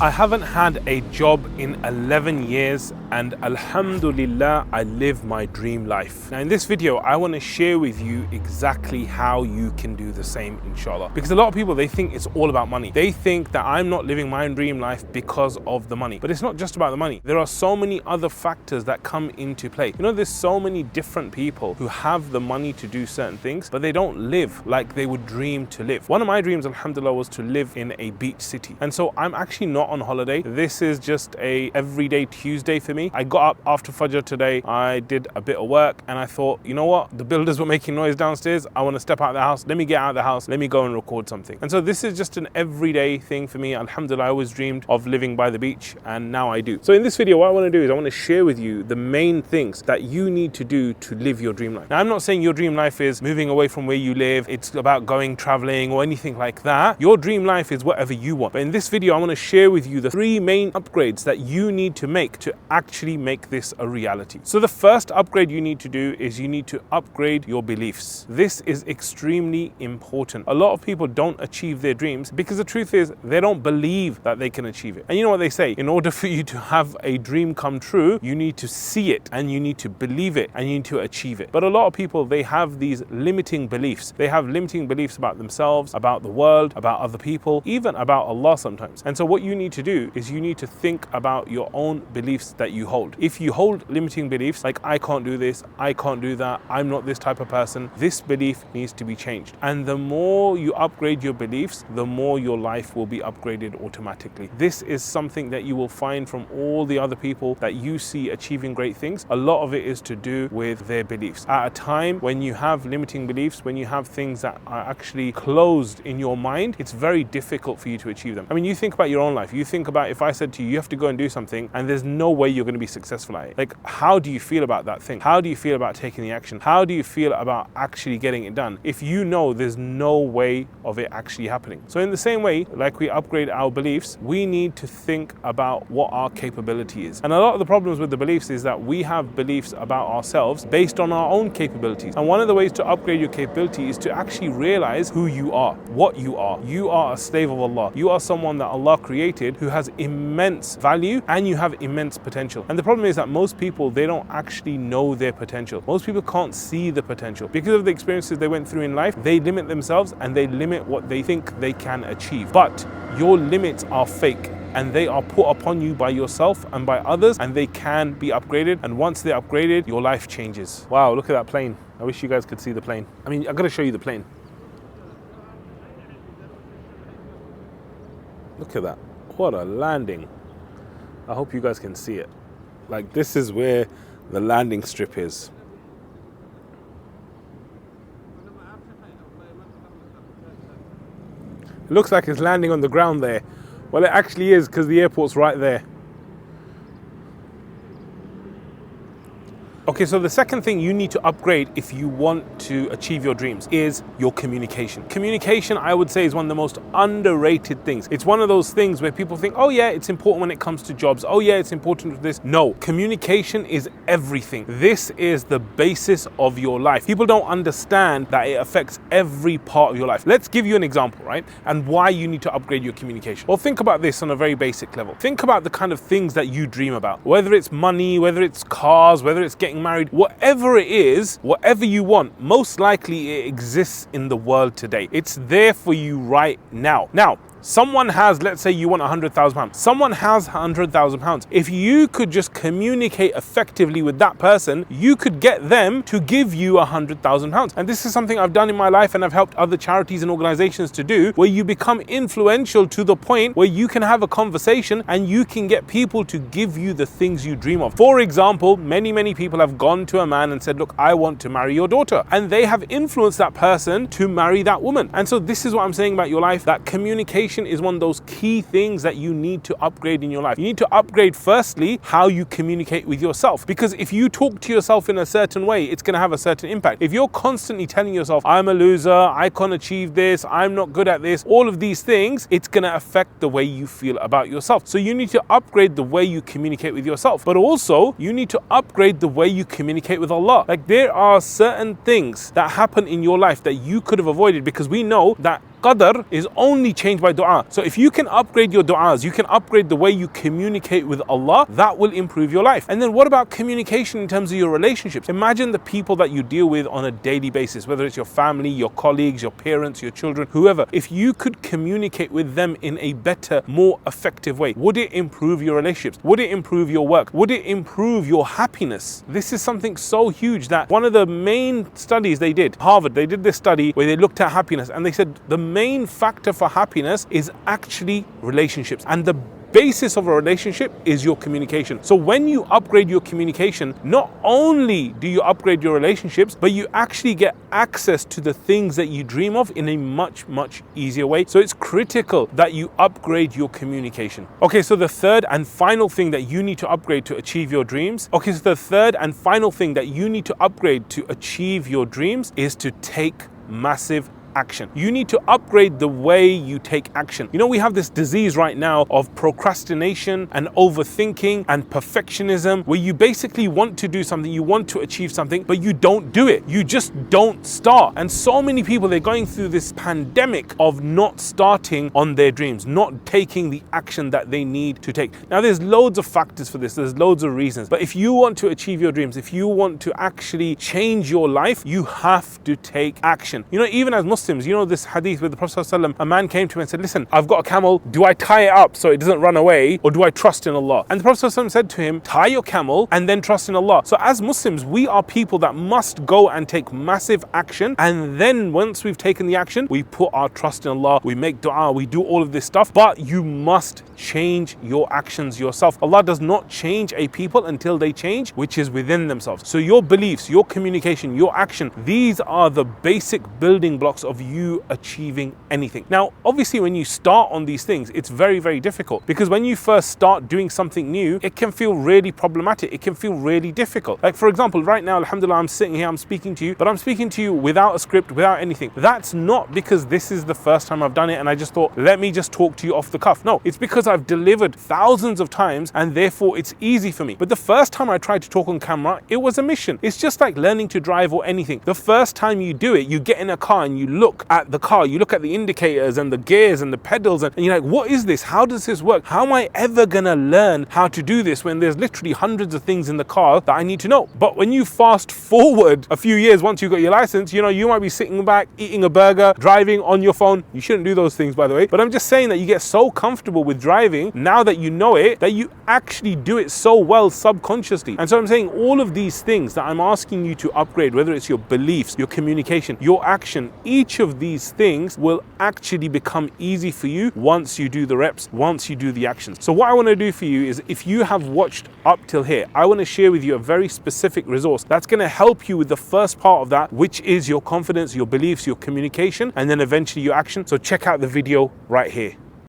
I haven't had a job in 11 years and Alhamdulillah, I live my dream life. Now in this video, I want to share with you exactly how you can do the same, inshallah. Because a lot of people, they think it's all about money. They think that I'm not living my dream life because of the money. But it's not just about the money. There are so many other factors that come into play. You know, there's so many different people who have the money to do certain things, but they don't live like they would dream to live. One of my dreams, Alhamdulillah, was to live in a beach city. And so I'm actually not on holiday. This is just a everyday Tuesday for me. I got up after Fajr today, I did a bit of work and I thought, you know what? The builders were making noise downstairs. I want to step out of the house. Let me get out of the house. Let me go and record something. And so this is just an everyday thing for me. Alhamdulillah, I always dreamed of living by the beach and now I do. So in this video, what I want to do is I want to share with you the main things that you need to do to live your dream life. Now, I'm not saying your dream life is moving away from where you live. It's about going traveling or anything like that. Your dream life is whatever you want. But in this video, I want to share with you the 3 main upgrades that you need to make to actually make this a reality. So the first upgrade you need to do is you need to upgrade your beliefs. This is extremely important. A lot of people don't achieve their dreams because the truth is they don't believe that they can achieve it. And you know what they say? In order for you to have a dream come true, you need to see it and you need to believe it and you need to achieve it. But a lot of people, they have these limiting beliefs. They have limiting beliefs about themselves, about the world, about other people, even about Allah sometimes. And so what you need to do is you need to think about your own beliefs that you hold. If you hold limiting beliefs like I can't do this, I can't do that, I'm not this type of person, this belief needs to be changed. And the more you upgrade your beliefs, the more your life will be upgraded automatically. This is something that you will find from all the other people that you see achieving great things. A lot of it is to do with their beliefs. At a time when you have limiting beliefs, when you have things that are actually closed in your mind, it's very difficult for you to achieve them. I mean, you think about your own life. You think about if I said to you, you have to go and do something and there's no way you're going to be successful at it. Like, how do you feel about that thing? How do you feel about taking the action? How do you feel about actually getting it done if you know there's no way of it actually happening? So in the same way, like we upgrade our beliefs, we need to think about what our capability is. And a lot of the problems with the beliefs is that we have beliefs about ourselves based on our own capabilities. And one of the ways to upgrade your capability is to actually realize who you are, what you are. You are a slave of Allah. You are someone that Allah created who has immense value and you have immense potential. And the problem is that most people, they don't actually know their potential. Most people can't see the potential. Because of the experiences they went through in life, they limit themselves and they limit what they think they can achieve. But your limits are fake and they are put upon you by yourself and by others and they can be upgraded. And once they're upgraded, your life changes. Wow, look at that plane. I wish you guys could see the plane. I mean, I gotta show you the plane. Look at that. What a landing. I hope you guys can see it. Like, this is where the landing strip is. It looks like it's landing on the ground there. Well, it actually is because the airport's right there. Okay, so the second thing you need to upgrade if you want to achieve your dreams is your communication. Communication, I would say, is one of the most underrated things. It's one of those things where people think, oh yeah, it's important when it comes to jobs. Oh yeah, it's important with this. No, communication is everything. This is the basis of your life. People don't understand that it affects every part of your life. Let's give you an example, right? And why you need to upgrade your communication. Well, think about this on a very basic level. Think about the kind of things that you dream about. Whether it's money, whether it's cars, whether it's getting married, whatever it is, whatever you want, most likely it exists in the world today. It's there for you right now. Now, someone has, let's say you want £100,000. Someone has £100,000. If you could just communicate effectively with that person, you could get them to give you £100,000. And this is something I've done in my life and I've helped other charities and organizations to do, where you become influential to the point where you can have a conversation and you can get people to give you the things you dream of. For example, many people have gone to a man and said, look, I want to marry your daughter. And they have influenced that person to marry that woman. And so this is what I'm saying about your life, that communication is one of those key things that you need to upgrade in your life. You need to upgrade, firstly, how you communicate with yourself. Because if you talk to yourself in a certain way, it's going to have a certain impact. If you're constantly telling yourself, I'm a loser, I can't achieve this, I'm not good at this, all of these things, it's going to affect the way you feel about yourself. So you need to upgrade the way you communicate with yourself. But also, you need to upgrade the way you communicate with Allah. Like, there are certain things that happen in your life that you could have avoided, because we know that qadr is only changed by dua. So if you can upgrade your du'as, you can upgrade the way you communicate with Allah, that will improve your life. And then what about communication in terms of your relationships? Imagine the people that you deal with on a daily basis, whether it's your family, your colleagues, your parents, your children, whoever. If you could communicate with them in a better, more effective way, would it improve your relationships? Would it improve your work? Would it improve your happiness? This is something so huge that one of the main studies they did, Harvard, they did this study where they looked at happiness and they said the main factor for happiness is actually relationships, and the basis of a relationship is your communication. So when you upgrade your communication, not only do you upgrade your relationships, but you actually get access to the things that you dream of in a much easier way. So it's critical that you upgrade your communication. Okay, so the third and final thing that you need to upgrade to achieve your dreams. Okay, so the third and final thing that you need to upgrade to achieve your dreams is to take massive action. You need to upgrade the way you take action. You know, we have this disease right now of procrastination and overthinking and perfectionism, where you basically want to do something, you want to achieve something, but you don't do it. You just don't start. And so many people, they're going through this pandemic of not starting on their dreams, not taking the action that they need to take. Now, there's loads of factors for this. There's loads of reasons. But if you want to achieve your dreams, if you want to actually change your life, you have to take action. You know, even as Muslims, you know this hadith with the Prophet ﷺ, a man came to him and said, listen, I've got a camel, do I tie it up so it doesn't run away, or do I trust in Allah? And the Prophet ﷺ said to him, tie your camel and then trust in Allah. So as Muslims, we are people that must go and take massive action, and then once we've taken the action, we put our trust in Allah, we make dua, we do all of this stuff, but you must change your actions yourself. Allah does not change a people until they change, which is within themselves. So your beliefs, your communication, your action, these are the basic building blocks of you achieving anything. Now, obviously, when you start on these things, it's very difficult, because when you first start doing something new, it can feel really problematic. It can feel really difficult. Like, for example, right now, Alhamdulillah, I'm sitting here, I'm speaking to you, but I'm speaking to you without a script, without anything. That's not because this is the first time I've done it and I just thought, let me just talk to you off the cuff. No, it's because I've delivered thousands of times and therefore it's easy for me. But the first time I tried to talk on camera, it was a mission. It's just like learning to drive or anything. The first time you do it, you get in a car and you look at the car, you look at the indicators and the gears and the pedals, and you're like, what is this? How does this work? How am I ever gonna learn how to do this when there's literally hundreds of things in the car that I need to know? But when you fast forward a few years, once you got your license, you know, you might be sitting back, eating a burger, driving on your phone. You shouldn't do those things, by the way. But I'm just saying that you get so comfortable with driving now that you know it, that you actually do it so well subconsciously. And so I'm saying all of these things that I'm asking you to upgrade, whether it's your beliefs, your communication, your action, each of these things will actually become easy for you once you do the reps, once you do the actions. So what I want to do for you is, if you have watched up till here, I want to share with you a very specific resource that's going to help you with the first part of that, which is your confidence, your beliefs, your communication, and then eventually your action. So check out the video right here.